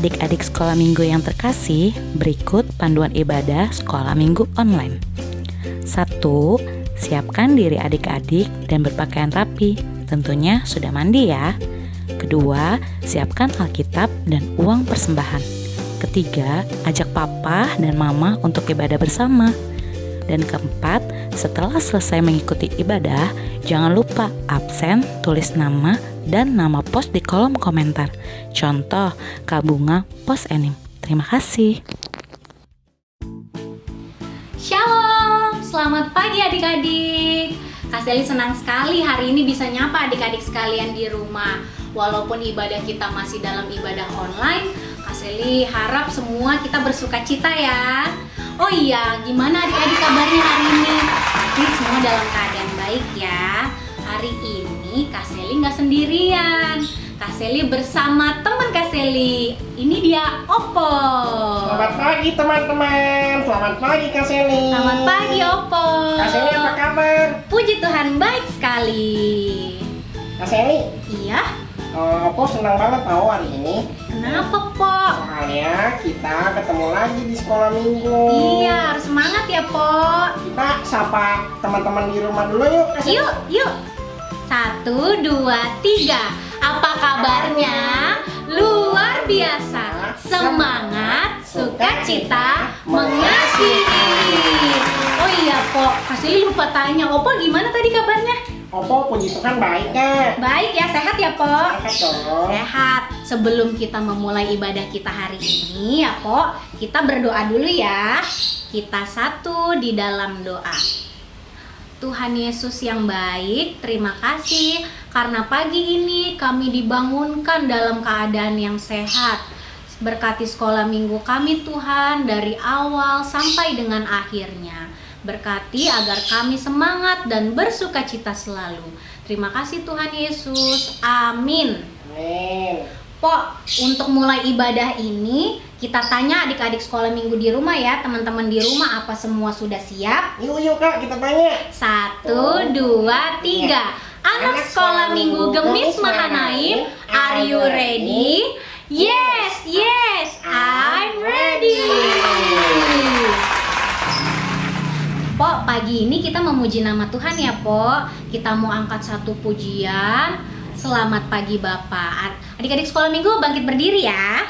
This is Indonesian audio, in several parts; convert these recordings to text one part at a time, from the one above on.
Adik-adik sekolah minggu yang terkasih, berikut panduan ibadah sekolah minggu online. 1. Siapkan diri adik-adik dan berpakaian rapi. Tentunya sudah mandi ya. Kedua, siapkan Alkitab dan uang persembahan. Ketiga, ajak papa dan mama untuk ibadah bersama. Dan keempat, setelah selesai mengikuti ibadah, jangan lupa absen, tulis nama dan nama pos di kolom komentar. Contoh, Kak Bunga pos Enim. Terima kasih. Shalom, selamat pagi adik-adik. Kak Seli senang sekali hari ini bisa nyapa adik-adik sekalian di rumah. Walaupun ibadah kita masih dalam ibadah online, Kak Seli harap semua kita bersuka cita ya. Oh iya, gimana adik-adik kabarnya hari ini? Pasti semua dalam keadaan baik ya. Hari ini Kak Seli nggak sendirian. Kak Seli bersama teman Kak Seli. Ini dia Opo. Selamat pagi teman-teman. Selamat pagi Kak Seli. Selamat pagi Opo. Kak Seli apa kabar? Puji Tuhan baik sekali. Kak Seli, Iya? Opo senang banget tahu hari ini. Kenapa Po? Soalnya kita ketemu lagi di sekolah minggu. Iya, harus semangat ya Po. Kita sapa teman-teman di rumah dulu yuk Kak Seli. Yuk. 1, 2, 3. Apa kabarnya? Luar biasa. Semangat, sukacita, mengasihi. Oh iya Po, Kak Seli lupa tanya, Opo gimana tadi kabarnya? Opo puji Tuhan baik Kak. Baik ya, sehat ya Po? Sehat dong. Sehat. Sebelum kita memulai ibadah kita hari ini ya Po, kita berdoa dulu ya. Kita satu di dalam doa. Tuhan Yesus yang baik, terima kasih karena pagi ini kami dibangunkan dalam keadaan yang sehat. Berkati sekolah minggu kami Tuhan dari awal sampai dengan akhirnya. Berkati agar kami semangat dan bersukacita selalu. Terima kasih Tuhan Yesus. Amin. Amin. Po, untuk mulai ibadah ini kita tanya adik-adik sekolah minggu di rumah ya. Teman-teman di rumah apa semua sudah siap? Yuk Kak kita tanya. 1, 2, 3. Anak sekolah minggu Gemis Mahanaim, are you ready? Yes, I'm ready. Po, pagi ini kita memuji nama Tuhan ya Po. Kita mau angkat satu pujian. Selamat pagi Bapak. Adik-adik sekolah minggu bangkit berdiri ya.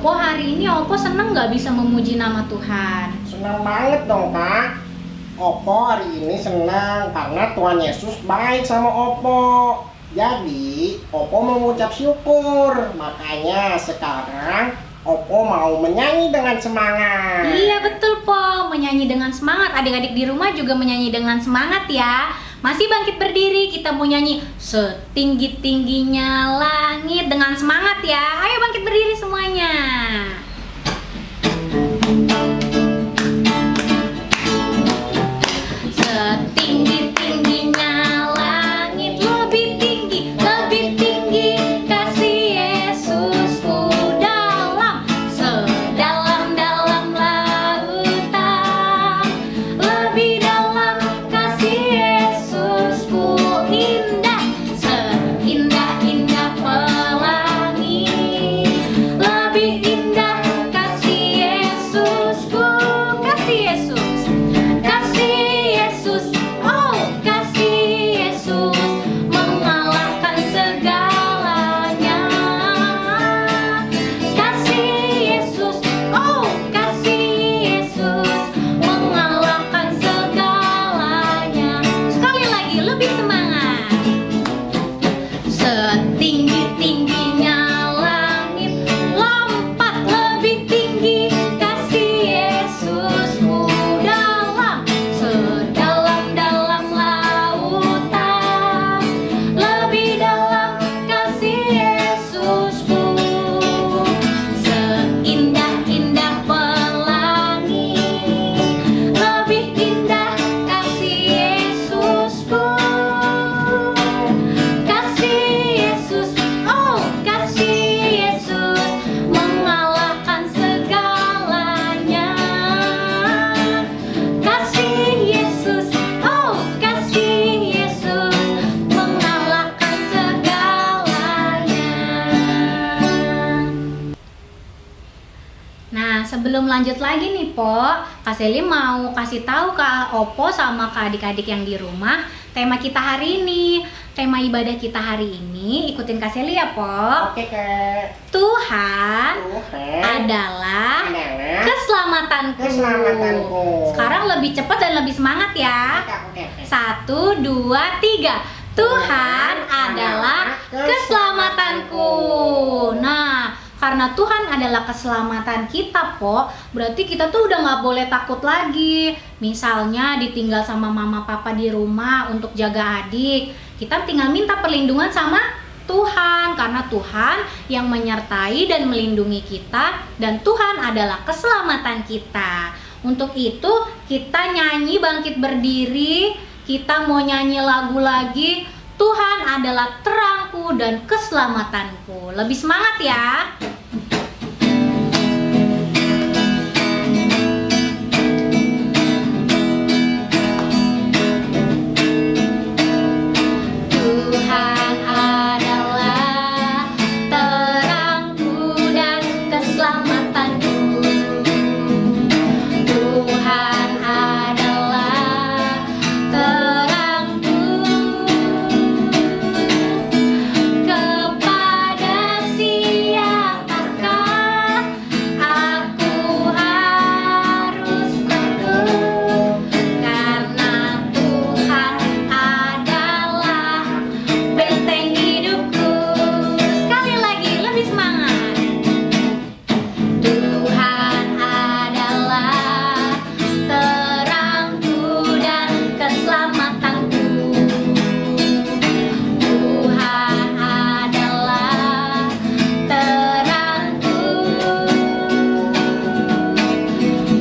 Opo hari ini Opo seneng nggak bisa memuji nama Tuhan? Senang banget dong Kak. Opo hari ini senang karena Tuhan Yesus baik sama Opo. Jadi Opo mengucap syukur. Makanya sekarang Opo mau menyanyi dengan semangat. Iya betul Po, menyanyi dengan semangat. Adik-adik di rumah juga menyanyi dengan semangat ya. Masih bangkit berdiri, kita mau nyanyi setinggi-tingginya langit dengan semangat ya. Ayo bangkit berdiri semuanya. Setinggi-tingginya langit, lebih tinggi kasih Yesusku dalam sedalam-dalam lautan, lebih dalam kasih Yesusku indah, seindah-indah pelangi, lebih indah kasih Yesusku, kasih Yesus, kasih Yesus, oh kasih Yesus mengalahkan segalanya, kasih Yesus, oh kasih Yesus mengalahkan segalanya. Sekali lagi lebih semangat. Setinggi-tingginya langit, lompat lebih tinggi kasih Yesusku dalam sedalam-dalam lautan, lebih dalam kasih Yesusku, seindah-indah pelangi, lebih indah kasih Yesusku, kasih Yesus, oh kasih Yesus mengalahkan segalanya, kasih Yesus, oh kasih Yesus mengalahkan segalanya. Nah, sebelum lanjut lagi nih Po, Kak Seli mau kasih tahu ke Opo sama ke adik-adik yang di rumah tema kita hari ini. Tema ibadah kita hari ini, ikutin Kak Seli ya Po. Oke Kak. Tuhan Tuhan adalah adalah keselamatanku. keselamatanku. Sekarang lebih cepat dan lebih semangat ya. Oke. 1, 2, 3. Tuhan adalah keselamatanku. Nah, karena Tuhan adalah keselamatan kita, Po, berarti kita tuh udah nggak boleh takut lagi. Misalnya ditinggal sama mama papa di rumah untuk jaga adik, kita tinggal minta perlindungan sama Tuhan, karena Tuhan yang menyertai dan melindungi kita, dan Tuhan adalah keselamatan kita. Untuk itu kita nyanyi bangkit berdiri, kita mau nyanyi lagu lagi, Tuhan adalah terangku dan keselamatanku. Lebih semangat ya. Tuhan adalah terangku dan keselamatanku. Tuhan adalah terangku. Kepada siapakah aku harus takut? Karena Tuhan adalah benteng hidupku. Sekali lagi, lebih semangat. Tuhan adalah terangku dan keselamatanku. Tuhan adalah terangku.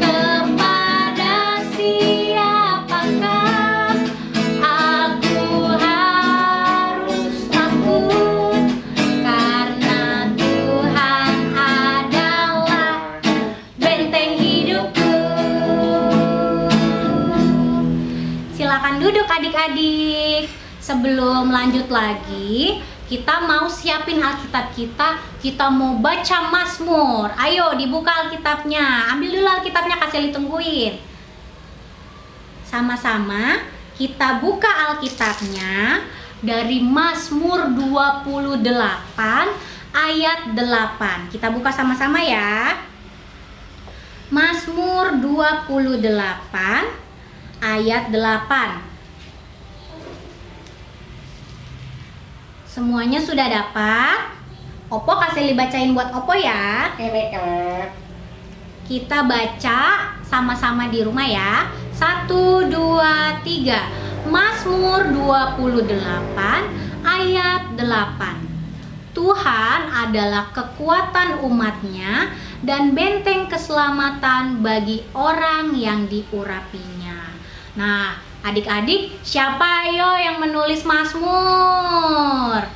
Kepada siapakah aku harus takut? Karena Tuhan adalah benteng hidupku. Silakan duduk adik-adik. Sebelum lanjut lagi, kita mau siapin Alkitab kita mau baca Mazmur. Ayo dibuka Alkitabnya. Ambil dulu Alkitabnya, Kak Seli tungguin. Sama-sama kita buka Alkitabnya dari Mazmur 28 ayat 8. Kita buka sama-sama ya. Mazmur 28 ayat 8. Semuanya sudah dapat? Opo kasih dibacain buat Opo ya. Oke, Kak. Kita baca sama-sama di rumah ya. 1, 2, 3. Mazmur 28 ayat 8. Tuhan adalah kekuatan umatnya dan benteng keselamatan bagi orang yang diurapinya. Nah, adik-adik, siapa yo yang menulis Mazmur?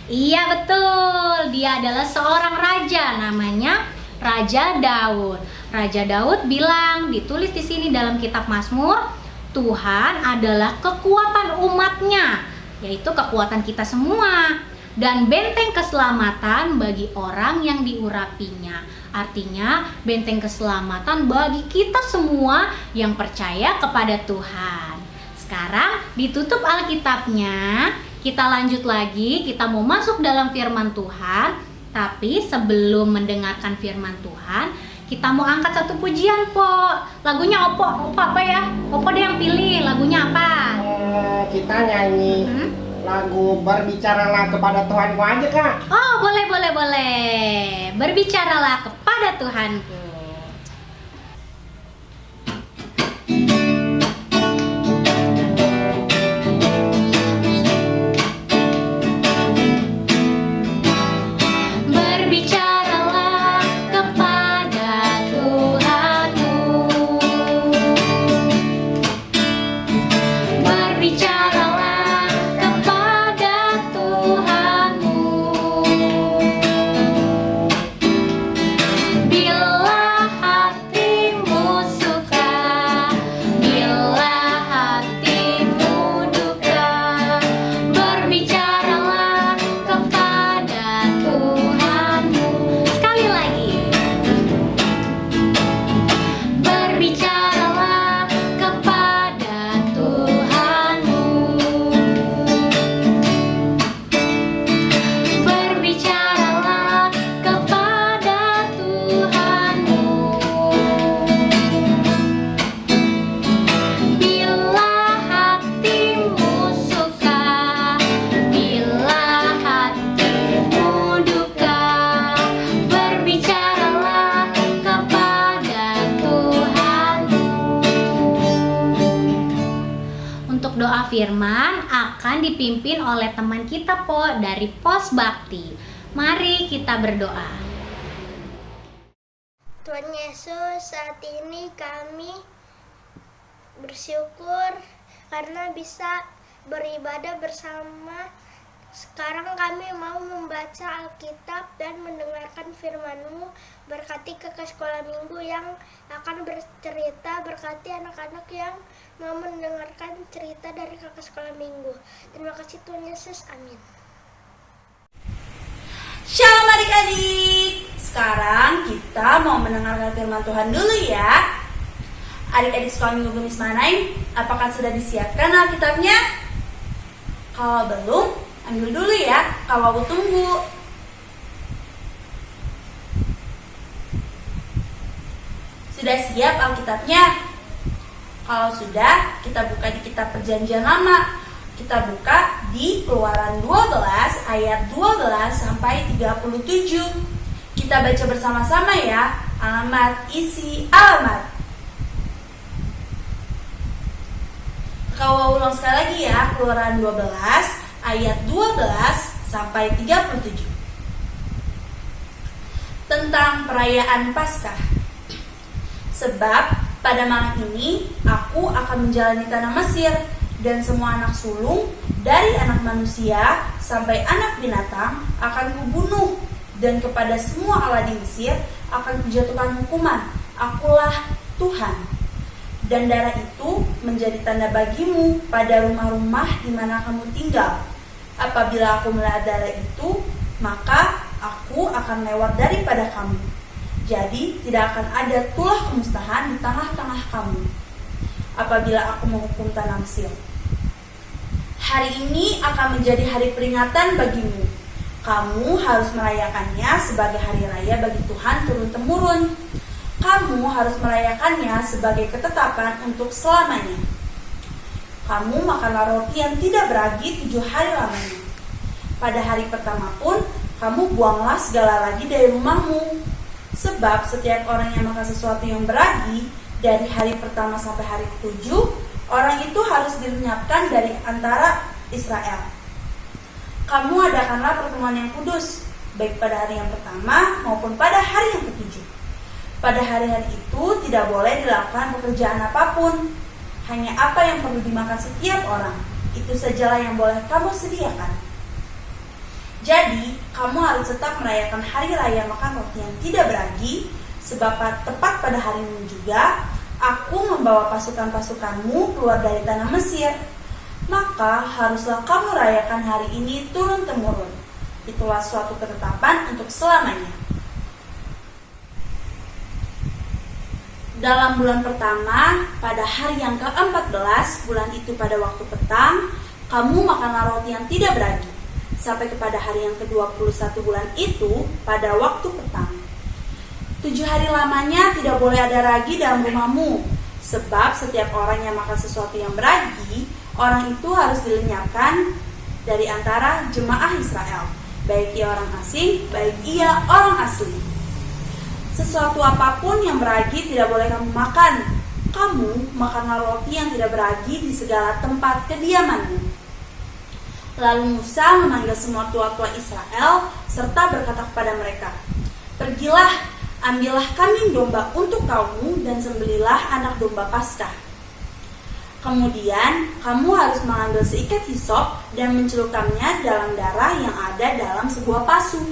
Iya betul, dia adalah seorang raja, namanya Raja Daud. Raja Daud bilang, ditulis di sini dalam kitab Mazmur, Tuhan adalah kekuatan umatnya, yaitu kekuatan kita semua, dan benteng keselamatan bagi orang yang diurapinya. Artinya benteng keselamatan bagi kita semua yang percaya kepada Tuhan. Sekarang ditutup Alkitabnya, kita lanjut lagi, kita mau masuk dalam firman Tuhan. Tapi sebelum mendengarkan firman Tuhan, kita mau angkat satu pujian, Po. Lagunya Opo apa ya? Opo deh yang pilih, lagunya apa? Kita nyanyi lagu Berbicaralah kepada Tuhanku aja, Kak. Oh, boleh. Berbicaralah kepada Tuhanku. Berbicaralah kepada Tuhanmu. Berbicaralah kepada Tuhanmu. Bila hatimu suka, bila hatimu duka, berbicaralah kepada Tuhanmu. Sekali lagi. Berbicaralah kepada Tuhanmu. Berbicaralah kepada Tuhanmu. Bila hatimu suka, bila hatimu duka, berbicaralah kepada Tuhanmu. Untuk doa firman akan dipimpin oleh teman kita, Po, dari Pos Bakti. Mari kita berdoa. Tuhan Yesus, saat ini kami bersyukur karena bisa beribadah bersama. Sekarang kami mau membaca Alkitab dan mendengarkan firman-Mu. Berkati kakak sekolah minggu yang akan bercerita, berkati anak-anak yang mau mendengarkan cerita dari kakak sekolah minggu. Terima kasih Tuhan Yesus, amin. Shalom adik-adik. Sekarang kita mau mendengarkan firman Tuhan dulu ya. Adik-adik sekolah minggu Miss Manaim, apakah sudah disiapkan Alkitabnya? Kalau belum, ambil dulu ya. Kalau aku tunggu. Sudah siap Alkitabnya? Kalau sudah, kita buka di kitab Perjanjian Lama. Kita buka di Keluaran 12 ayat 12 sampai 37. Kita baca bersama-sama ya. Alamat, isi, alamat. Kau ulang sekali lagi ya. Keluaran 12 ayat 12 sampai 37. Tentang perayaan Paskah. Sebab pada malam ini aku akan menjalani tanah Mesir, dan semua anak sulung dari anak manusia sampai anak binatang akan kubunuh, dan kepada semua Allah di Mesir akan kujatuhkan hukuman. Akulah Tuhan. Dan darah itu menjadi tanda bagimu pada rumah-rumah di mana kamu tinggal. Apabila aku melihat darah itu, maka aku akan lewat daripada kamu. Jadi tidak akan ada tulah kemusnahan di tengah-tengah kamu apabila aku menghukum tanah Mesir. Hari ini akan menjadi hari peringatan bagimu. Kamu harus merayakannya sebagai hari raya bagi Tuhan turun-temurun. Kamu harus merayakannya sebagai ketetapan untuk selamanya. Kamu makanlah roti yang tidak beragi 7 hari lamanya. Pada hari pertama pun, kamu buanglah segala ragi dari rumahmu. Sebab setiap orang yang makan sesuatu yang beragi, dari hari pertama sampai hari ke-7, orang itu harus dilenyapkan dari antara Israel. Kamu adakanlah pertemuan yang kudus, baik pada hari yang pertama maupun pada hari yang ke-7. Pada hari-hari itu tidak boleh dilakukan pekerjaan apapun. Hanya apa yang perlu dimakan setiap orang, itu sajalah yang boleh kamu sediakan. Jadi, kamu harus tetap merayakan hari raya makan roti yang tidak beragi, sebab tepat pada hari ini juga, aku membawa pasukan-pasukanmu keluar dari tanah Mesir. Maka haruslah kamu rayakan hari ini turun-temurun. Itulah suatu ketetapan untuk selamanya. Dalam bulan pertama, pada hari yang ke-14, bulan itu pada waktu petang, kamu makanlah roti yang tidak beragi, sampai kepada hari yang ke-21 bulan itu pada waktu petang. 7 hari lamanya tidak boleh ada ragi dalam rumahmu, sebab setiap orang yang makan sesuatu yang beragi, orang itu harus dilenyapkan dari antara jemaah Israel, baik ia orang asing, baik ia orang asli. Sesuatu apapun yang beragi tidak boleh kamu makan. Kamu makanlah roti yang tidak beragi di segala tempat kediamanmu. Lalu Musa memanggil semua tua-tua Israel serta berkata kepada mereka, "Pergilah, ambillah kambing domba untuk kamu dan sembelilah anak domba Paskah. Kemudian, kamu harus mengambil seikat hisop dan mencelupkannya dalam darah yang ada dalam sebuah pasu.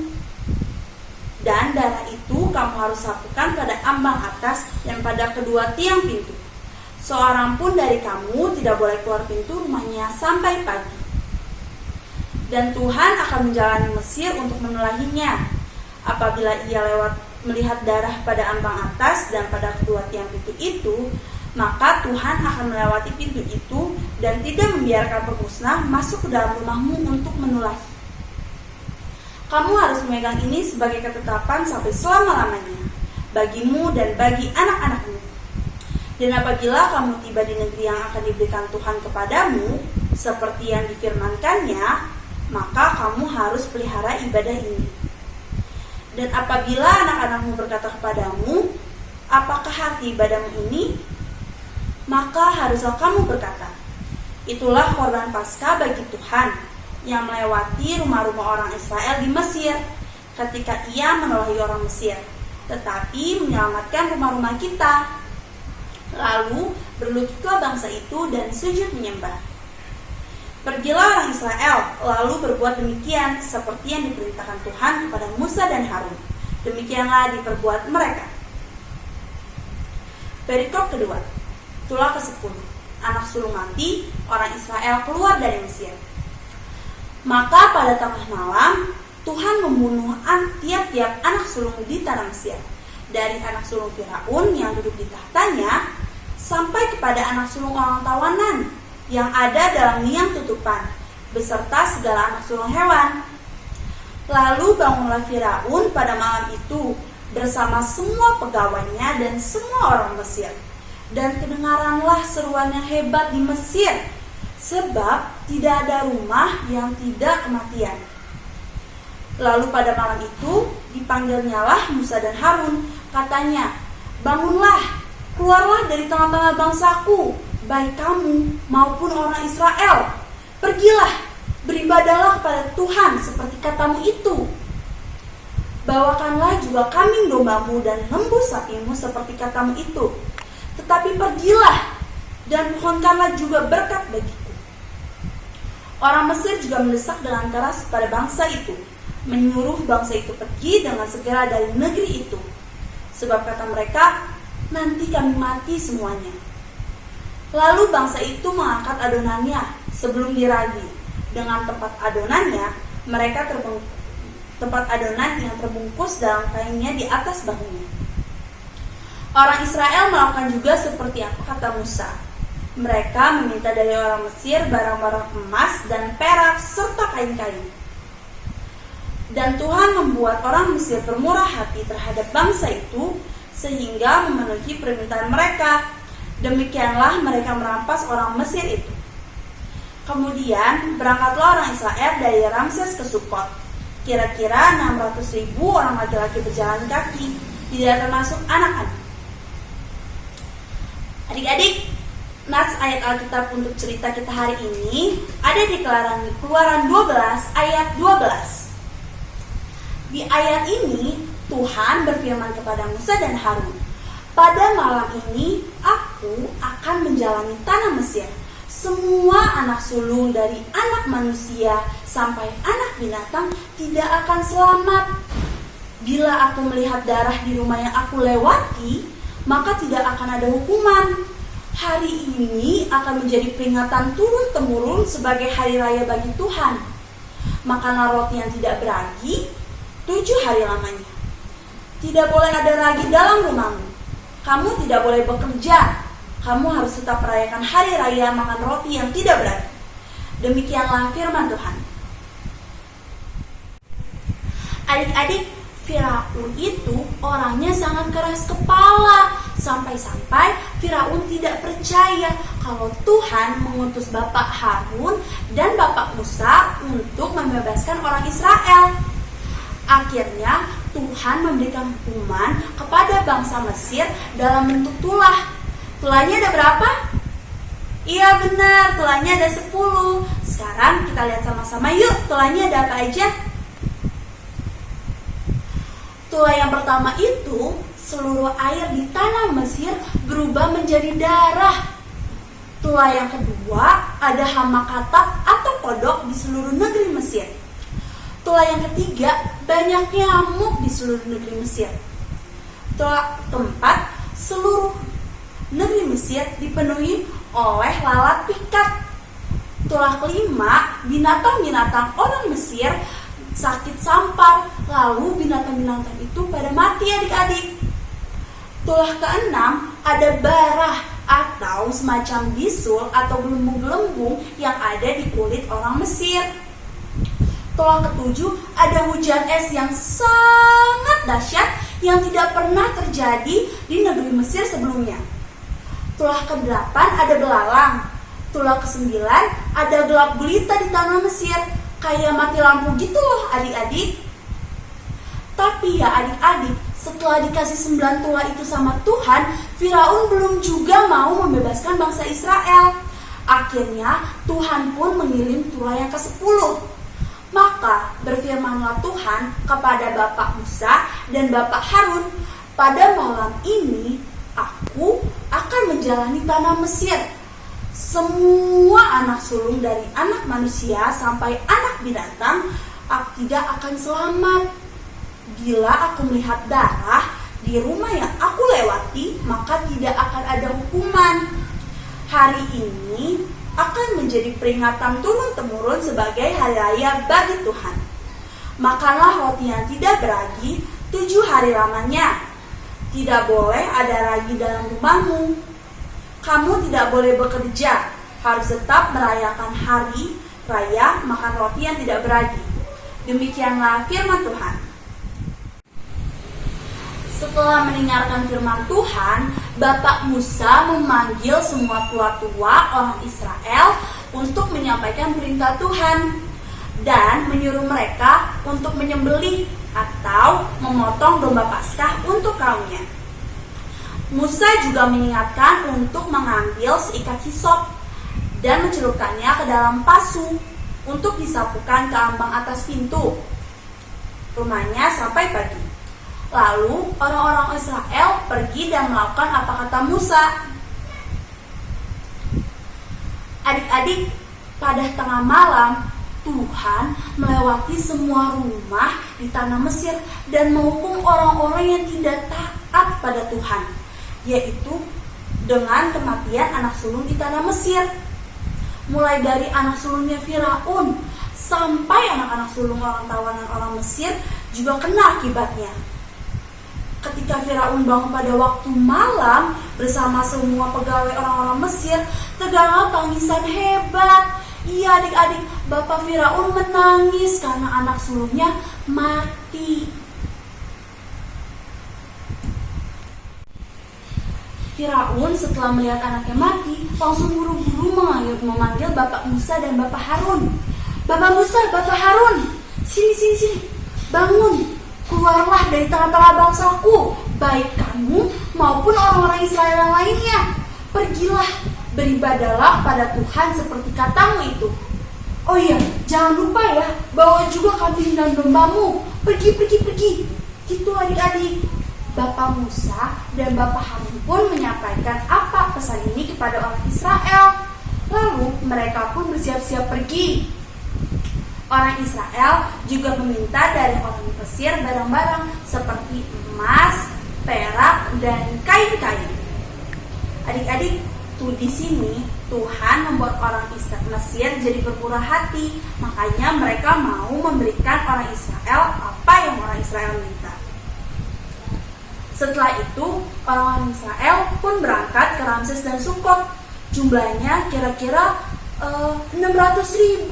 Dan darah itu kamu harus sapukan pada ambang atas dan pada kedua tiang pintu. Seorang pun dari kamu tidak boleh keluar pintu rumahnya sampai pagi. Dan Tuhan akan menjalani Mesir untuk menulahinya. Apabila ia melihat darah pada ambang atas dan pada kedua tiang pintu itu, maka Tuhan akan melewati pintu itu dan tidak membiarkan pemusnah masuk ke dalam rumahmu untuk menulahi. Kamu harus memegang ini sebagai ketetapan sampai selama-lamanya, bagimu dan bagi anak-anakmu. Dan apabila kamu tiba di negeri yang akan diberikan Tuhan kepadamu, seperti yang difirmankannya, maka kamu harus pelihara ibadah ini. Dan apabila anak-anakmu berkata kepadamu, apakah arti ibadahmu ini? Maka haruslah kamu berkata, itulah korban Paskah bagi Tuhan yang melewati rumah-rumah orang Israel di Mesir ketika ia menulahi orang Mesir, tetapi menyelamatkan rumah-rumah kita. Lalu berlututlah bangsa itu dan sujud menyembah. Pergilah orang Israel, lalu berbuat demikian seperti yang diperintahkan Tuhan kepada Musa dan Harun. Demikianlah diperbuat mereka. Perikop kedua. Itulah ke-10. Anak sulung mati, orang Israel keluar dari Mesir. Maka pada tengah malam, Tuhan membunuh tiap-tiap anak sulung di tanah Mesir, dari anak sulung Firaun yang duduk di tahtanya, sampai kepada anak sulung orang tawanan yang ada dalam liang tutupan, beserta segala anak sulung hewan. Lalu bangunlah Firaun pada malam itu bersama semua pegawainya dan semua orang Mesir. Dan kedengaranlah seruan yang hebat di Mesir, sebab tidak ada rumah yang tidak kematian. Lalu pada malam itu dipanggilnyalah Musa dan Harun, katanya, "Bangunlah, keluarlah dari tengah-tengah bangsaku, baik kamu maupun orang Israel. Pergilah, beribadahlah kepada Tuhan seperti katamu itu. Bawakanlah juga kambing dombamu dan lembu sapimu seperti katamu itu. Tetapi pergilah dan mohonkanlah juga berkat bagiku." Orang Mesir juga mendesak dengan keras pada bangsa itu, menyuruh bangsa itu pergi dengan segera dari negeri itu. Sebab kata mereka, "Nanti kami mati semuanya." Lalu bangsa itu mengangkat adonannya sebelum diragi. Dengan tempat adonannya, mereka tempat adonan yang terbungkus dalam kainnya di atas bahunya. Orang Israel melakukan juga seperti apa kata Musa. Mereka meminta dari orang Mesir barang-barang emas dan perak serta kain-kain. Dan Tuhan membuat orang Mesir bermurah hati terhadap bangsa itu sehingga memenuhi permintaan mereka. Demikianlah mereka merampas orang Mesir itu. Kemudian berangkatlah orang Israel dari Ramses ke Sukot. Kira-kira 600.000 orang laki-laki berjalan kaki, tidak termasuk anak-anak. Adik-adik, nats ayat Alkitab untuk cerita kita hari ini ada di Keluaran 12 ayat 12. Di ayat ini Tuhan berfirman kepada Musa dan Harun, "Pada malam ini aku akan menjalani tanah Mesir. Semua anak sulung dari anak manusia sampai anak binatang tidak akan selamat. Bila aku melihat darah di rumah yang aku lewati, maka tidak akan ada hukuman. Hari ini akan menjadi peringatan turun-temurun sebagai hari raya bagi Tuhan. Makanlah roti yang tidak beragi 7 hari lamanya. Tidak boleh ada ragi dalam rumahmu. Kamu tidak boleh bekerja. Kamu harus tetap merayakan hari raya makan roti yang tidak beragi. Demikianlah firman Tuhan." Adik-adik, Firaun itu orangnya sangat keras kepala. Sampai-sampai Firaun tidak percaya kalau Tuhan mengutus Bapak Harun dan Bapak Musa untuk membebaskan orang Israel. Akhirnya Tuhan memberikan hukuman kepada bangsa Mesir dalam bentuk tulah. Tulahnya ada berapa? Iya benar, tulahnya ada 10. Sekarang kita lihat sama-sama yuk, tulahnya ada apa aja? Tulah yang pertama itu, seluruh air di tanah Mesir berubah menjadi darah. Tulah yang kedua, ada hama katak atau kodok di seluruh negeri Mesir. Tulah yang ketiga, banyak nyamuk di seluruh negeri Mesir. Tulah keempat, seluruh negeri Mesir dipenuhi oleh lalat pikat. Tulah kelima, binatang-binatang orang Mesir sakit sampar, lalu binatang-binatang itu pada mati adik-adik. Tulah keenam, ada barah atau semacam bisul atau gelembung-gelembung yang ada di kulit orang Mesir. Tulah ketujuh, ada hujan es yang sangat dahsyat yang tidak pernah terjadi di negeri Mesir sebelumnya. Tulah ke-8 ada belalang. Tulah ke-9 ada gelap gulita di tanah Mesir, kayak mati lampu gitu loh adik-adik. Tapi ya adik-adik, setelah dikasih 9 tulah itu sama Tuhan, Firaun belum juga mau membebaskan bangsa Israel. Akhirnya Tuhan pun mengirim tulah yang ke-10. Maka berfirmanlah Tuhan kepada Bapak Musa dan Bapak Harun, "Pada malam ini aku akan menjalani tanah Mesir. Semua anak sulung dari anak manusia sampai anak binatang tidak akan selamat. Bila aku melihat darah di rumah yang aku lewati, maka tidak akan ada hukuman. Hari ini akan menjadi peringatan turun-temurun sebagai hari raya bagi Tuhan. Makanlah roti yang tidak beragi 7 hari lamanya. Tidak boleh ada ragi dalam rumahmu. Kamu tidak boleh bekerja, harus tetap merayakan hari raya makan roti yang tidak beragi." Demikianlah firman Tuhan. Setelah mendengarkan firman Tuhan, Bapak Musa memanggil semua tua-tua orang Israel untuk menyampaikan perintah Tuhan dan menyuruh mereka untuk menyembelih atau memotong domba Paskah untuk kaumnya. Musa juga mengingatkan untuk mengambil seikat hisop dan mencelupkannya ke dalam pasu untuk disapukan ke ambang atas pintu rumahnya sampai pagi. Lalu orang-orang Israel pergi dan melakukan apa kata Musa. Adik-adik, pada tengah malam Tuhan melewati semua rumah di tanah Mesir dan menghukum orang-orang yang tidak taat pada Tuhan, yaitu dengan kematian anak sulung di tanah Mesir. Mulai dari anak sulungnya Firaun sampai anak-anak sulung orang tawanan orang Mesir juga kena akibatnya. Ketika Firaun bangun pada waktu malam bersama semua pegawai orang-orang Mesir, terdengar tangisan hebat. Iya adik-adik, Bapak Firaun menangis karena anak sulungnya mati. Firaun setelah melihat anaknya mati, langsung buru-buru memanggil Bapak Musa dan Bapak Harun. Bapak Musa, Bapak Harun, sini, bangun, keluarlah dari tengah-tengah bangsaku, baik kamu maupun orang-orang Israel yang lainnya. Pergilah, beribadalah pada Tuhan seperti katamu itu. Oh iya, jangan lupa ya, bawa juga kambing dan dombamu. Pergi. Gitu adik-adik. Bapak Musa dan Bapak Harun pun menyampaikan apa pesan ini kepada orang Israel. Lalu mereka pun bersiap-siap pergi. Orang Israel juga meminta dari orang Mesir barang-barang seperti emas, perak, dan kain-kain. Adik-adik, tuh di sini Tuhan membuat orang Mesir jadi bermurah hati. Makanya mereka mau memberikan orang Israel apa yang orang Israel minta. Setelah itu, orang-orang Israel pun berangkat ke Ramses dan Sukot. Jumlahnya kira-kira 600.000.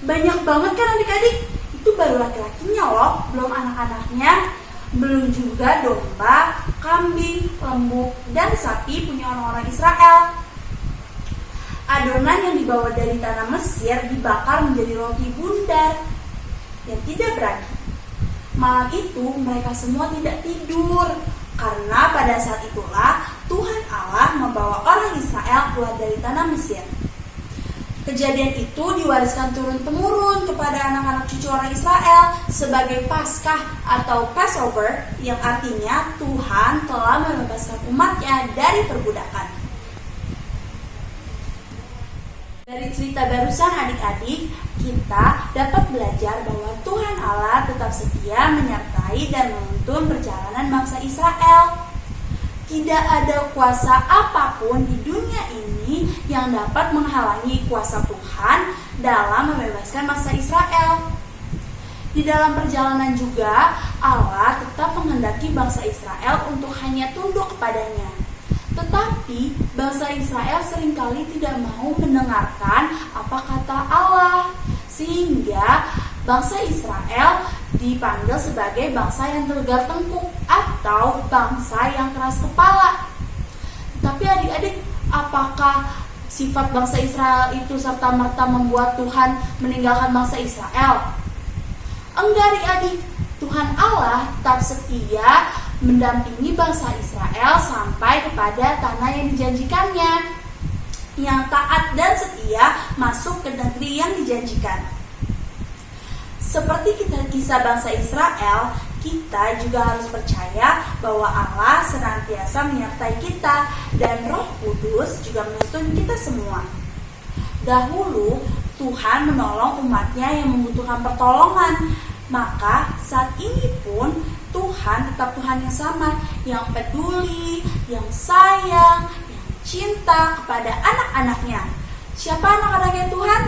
Banyak banget kan adik-adik? Itu baru laki-lakinya loh, belum anak-anaknya. Belum juga domba, kambing, lembu, dan sapi punya orang-orang Israel. Adonan yang dibawa dari tanah Mesir dibakar menjadi roti bundar yang tidak beragi. Malam itu mereka semua tidak tidur, karena pada saat itulah Tuhan Allah membawa orang Israel keluar dari tanah Mesir. Kejadian itu diwariskan turun-temurun kepada anak-anak cucu orang Israel sebagai Paskah atau Passover, yang artinya Tuhan telah membebaskan umatnya dari perbudakan. Dari cerita barusan adik-adik, kita dapat belajar bahwa Tuhan Allah tetap setia menyertai dan menuntun perjalanan bangsa Israel. Tidak ada kuasa apapun di dunia ini yang dapat menghalangi kuasa Tuhan dalam membebaskan bangsa Israel. Di dalam perjalanan juga, Allah tetap menghendaki bangsa Israel untuk hanya tunduk kepadanya. Tetapi bangsa Israel seringkali tidak mau mendengarkan apa kata Allah, sehingga bangsa Israel dipanggil sebagai bangsa yang tegar tengkuk atau bangsa yang keras kepala. Tetapi adik-adik, apakah sifat bangsa Israel itu serta-merta membuat Tuhan meninggalkan bangsa Israel? Enggak adik-adik, Tuhan Allah tetap setia mendampingi bangsa Israel sampai kepada tanah yang dijanjikannya, yang taat dan setia masuk ke negeri yang dijanjikan. Seperti kisah bangsa Israel, kita juga harus percaya bahwa Allah senantiasa menyertai kita dan Roh Kudus juga menuntun kita semua. Dahulu Tuhan menolong umatnya yang membutuhkan pertolongan, maka saat ini pun Tuhan tetap Tuhan yang sama, yang peduli, yang sayang, yang cinta kepada anak-anaknya. Siapa anak-anaknya Tuhan?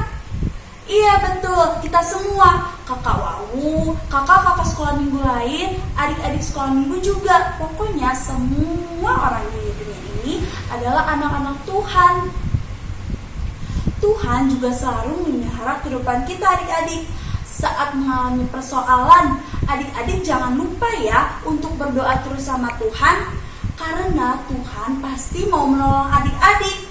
Iya betul, kita semua. Kakak Wawu, kakak-kakak sekolah minggu lain, adik-adik sekolah minggu juga. Pokoknya semua orang di dunia ini adalah anak-anak Tuhan. Tuhan juga selalu memelihara kehidupan kita adik-adik. Saat mengalami persoalan, adik-adik jangan lupa ya untuk berdoa terus sama Tuhan, karena Tuhan pasti mau menolong adik-adik.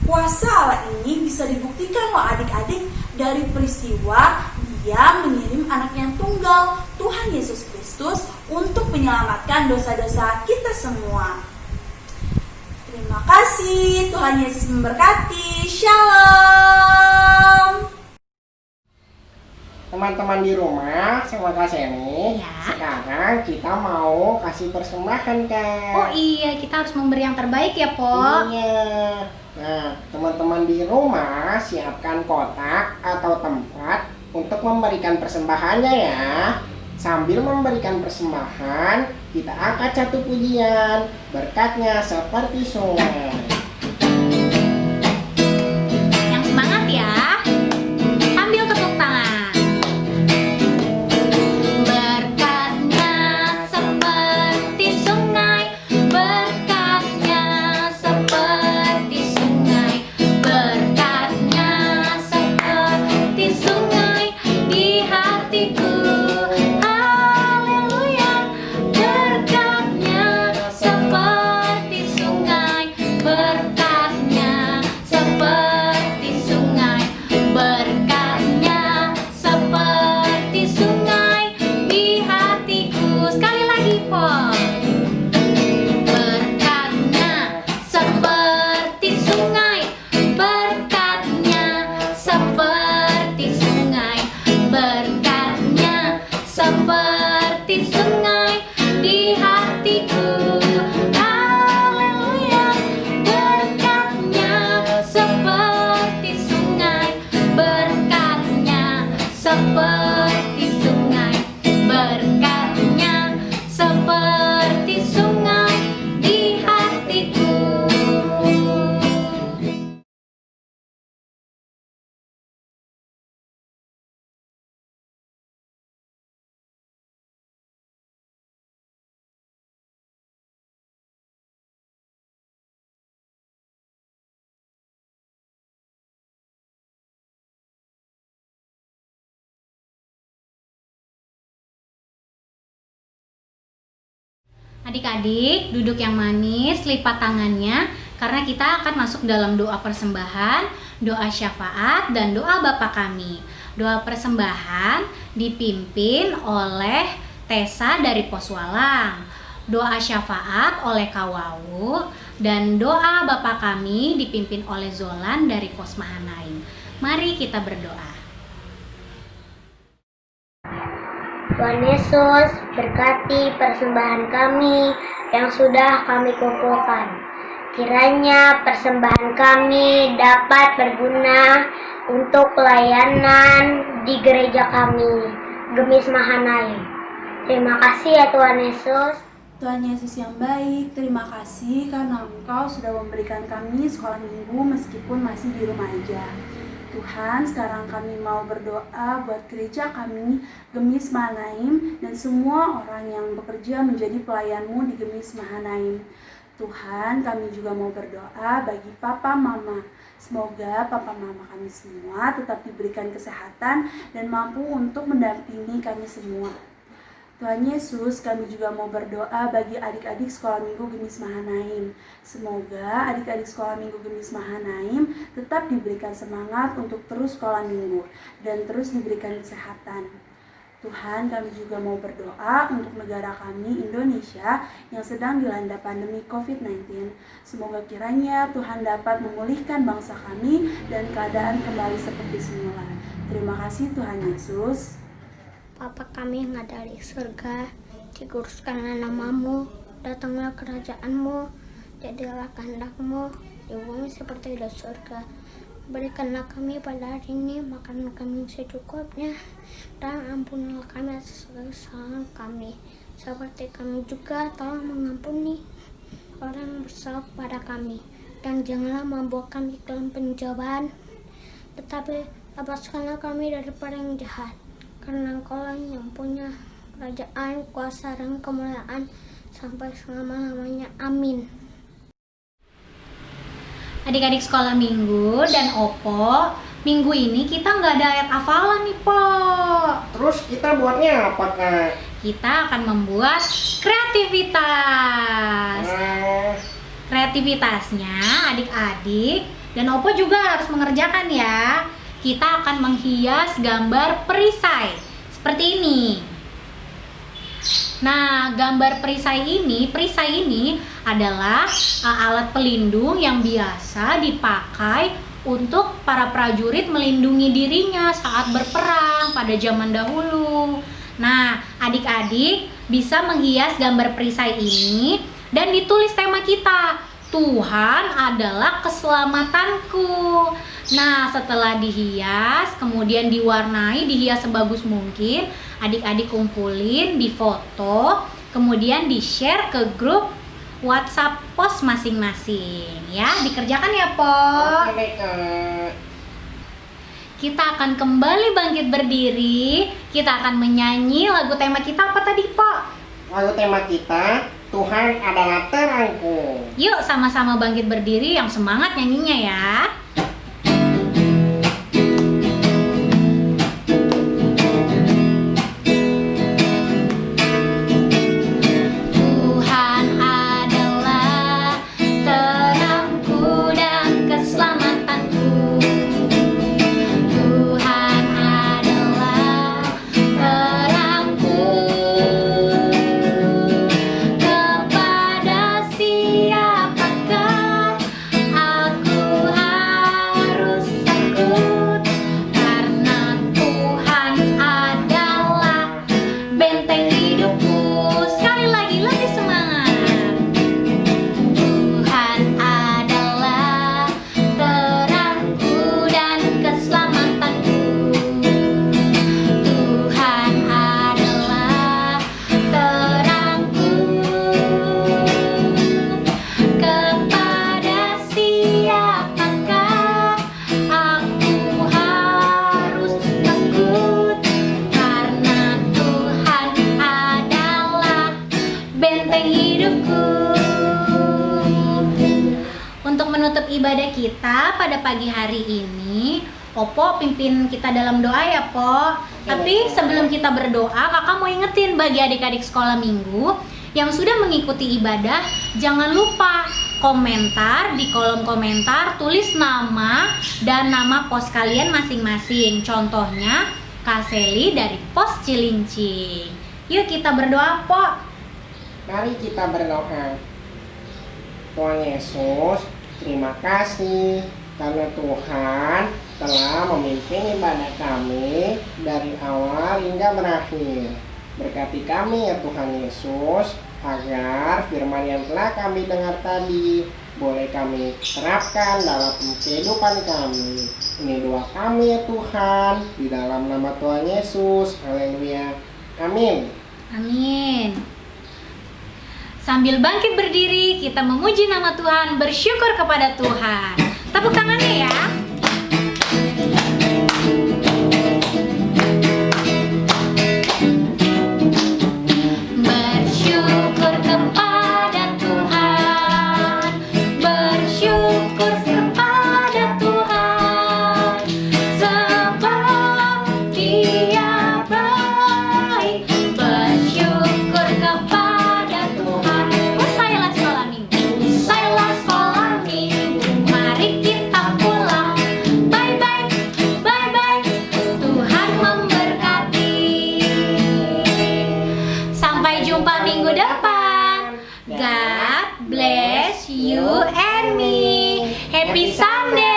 Kuasa Allah ini bisa dibuktikan loh adik-adik dari peristiwa Dia mengirim anak yang tunggal, Tuhan Yesus Kristus, untuk menyelamatkan dosa-dosa kita semua. Terima kasih, Tuhan Yesus memberkati. Shalom. Teman-teman di rumah sama Kak Seni, Ya. sekarang kita mau kasih persembahan, Kak. Oh iya, kita harus memberi yang terbaik ya, Po. Iya. Nah, teman-teman di rumah siapkan kotak atau tempat untuk memberikan persembahannya ya. Sambil memberikan persembahan, kita angkat satu pujian, berkatnya seperti sungai. Yang semangat ya. Sambil tepuk tangan. Berkatnya seperti sungai, berkatnya seperti sungai, berkatnya seperti sungai di hatiku. Adik-adik, duduk yang manis, lipat tangannya, karena kita akan masuk dalam doa persembahan, doa syafaat, dan doa Bapa Kami. Doa persembahan dipimpin oleh Tessa dari Poswalang, doa syafaat oleh Kawawu, dan doa Bapa Kami dipimpin oleh Zolan dari Pos Mahanaim. Mari kita berdoa. Tuhan Yesus, berkati persembahan kami yang sudah kami kumpulkan. Kiranya persembahan kami dapat berguna untuk pelayanan di gereja kami, Gemis Mahanaim. Terima kasih ya Tuhan Yesus. Tuhan Yesus yang baik, terima kasih karena Engkau sudah memberikan kami sekolah minggu meskipun masih di rumah aja. Tuhan, sekarang kami mau berdoa buat gereja kami, Gemis Mahanaim, dan semua orang yang bekerja menjadi pelayan-Mu di Gemis Mahanaim. Tuhan, kami juga mau berdoa bagi Papa Mama. Semoga Papa Mama kami semua tetap diberikan kesehatan dan mampu untuk mendampingi kami semua. Tuhan Yesus, kami juga mau berdoa bagi adik-adik sekolah minggu Gemis Mahanaim. Semoga adik-adik sekolah minggu Gemis Mahanaim tetap diberikan semangat untuk terus sekolah minggu dan terus diberikan kesehatan. Tuhan, kami juga mau berdoa untuk negara kami, Indonesia, yang sedang dilanda pandemi COVID-19. Semoga kiranya Tuhan dapat memulihkan bangsa kami dan keadaan kembali seperti semula. Terima kasih Tuhan Yesus. Bapa kami yang ada di surga, dikuduskanlah nama-Mu, datanglah kerajaan-Mu, jadilah kehendak-Mu di bumi seperti di surga. Berikanlah kami pada hari ini makanan kami secukupnya, dan ampunilah kami atas kesalahan kami, seperti kami juga telah mengampuni orang yang bersalah pada kami. Dan janganlah membawa kami ke dalam pencobaan, tetapi lepaskanlah kami daripada yang jahat. Karena Engkaulah yang punya kerajaan, kuasa, dan kemuliaan sampai selama-lamanya. Amin. Adik-adik sekolah minggu dan Opo, minggu ini kita nggak ada ayat hafalan nih, Po. Terus kita buatnya apa, Kak? Kita akan membuat kreativitas. Kreativitasnya adik-adik dan Opo juga harus mengerjakan ya. Kita akan menghias gambar perisai seperti ini. Nah, gambar perisai ini adalah alat pelindung yang biasa dipakai untuk para prajurit melindungi dirinya saat berperang pada zaman dahulu. Nah, adik-adik bisa menghias gambar perisai ini dan ditulis tema kita, Tuhan adalah keselamatanku. Nah, setelah dihias, kemudian dihias sebagus mungkin, adik-adik kumpulin, difoto, kemudian di-share ke grup WhatsApp pos masing-masing. Ya, dikerjakan ya, Po. Oke, Kak. Kita akan kembali bangkit berdiri. Kita akan menyanyi lagu tema kita apa tadi, Po? Lagu tema kita, Tuhan adalah terangku. Yuk sama-sama bangkit berdiri yang semangat nyanyinya ya. Ibadah kita pada pagi hari ini, Opo pimpin kita dalam doa ya, Po. Tapi sebelum kita berdoa, Kakak mau ingetin bagi adik-adik sekolah minggu Yang sudah mengikuti ibadah, jangan lupa komentar di kolom komentar, tulis nama dan nama pos kalian masing-masing. Contohnya Kak Seli dari pos Cilincing. Yuk kita berdoa, Po. Mari kita berdoa. Tuhan Yesus, terima kasih karena Tuhan telah memimpin ibadah kami dari awal hingga berakhir. Berkati kami ya Tuhan Yesus, agar firman yang telah kami dengar tadi boleh kami terapkan dalam kehidupan kami. Ini doa kami ya Tuhan, di dalam nama Tuhan Yesus. Haleluya. Amin. Amin. Sambil bangkit berdiri, kita memuji nama Tuhan, bersyukur kepada Tuhan. Tepuk tangannya ya. Bersyukur kepada Tuhan, bersyukur kepada Tuhan, sebab Dia baik. Bersyukur kepada Tuhan. Usailah sekolah minggu, usailah sekolah minggu, mari kita pulang. Bye bye, bye bye. Tuhan memberkati. Sampai jumpa minggu depan. God bless you and me. Happy Sunday.